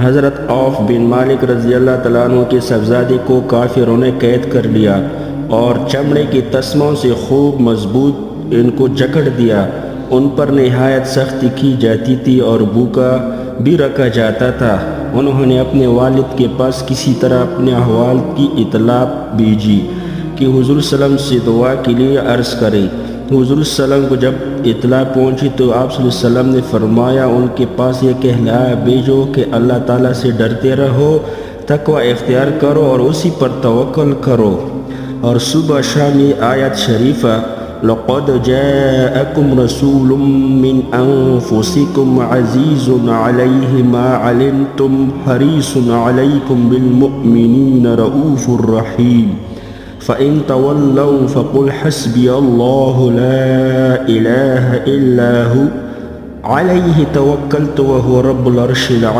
حضرت عوف بن مالک رضی اللہ تعالیٰ عنہ کے صاحبزادے کو کافروں نے قید کر لیا اور چمڑے کی تسموں سے خوب مضبوط ان کو جکڑ دیا۔ ان پر نہایت سختی کی جاتی تھی اور بھوکا بھی رکھا جاتا تھا۔ انہوں نے اپنے والد کے پاس کسی طرح اپنے احوال کی اطلاع بھیجی کہ حضور صلی اللہ علیہ وسلم سے دعا کے لیے عرض کریں۔ حضور صلی اللہ علیہ وسلم کو جب اطلاع پہنچی تو آپ صلی اللہ علیہ وسلم نے فرمایا ان کے پاس یہ کہلا بھیجو کہ اللہ تعالیٰ سے ڈرتے رہو، تقوی اختیار کرو اور اسی پر توکل کرو۔ اور صبح شام یہ آیت شریفہ لَقَدْ جَاءَكُمْ رَسُولٌ مِّنْ أَنفُسِكُمْ عَزِيزٌ عَلَيْهِ مَا عَلِمْتُمْ حَرِيصٌ عَلَيْكُمْ بِالْمُؤْمِنِينَ رَءُوفٌ رَحِيمٌ فَإِن تَوَلَّوْا فَقُلْ حَسْبِيَ اللَّهُ لَا إِلَٰهَ إِلَّا هُوَ عَلَيْهِ تَوَكَّلْتُ وَهُوَ رَبُّ الْعَرْشِ الْعَظِيمِ۔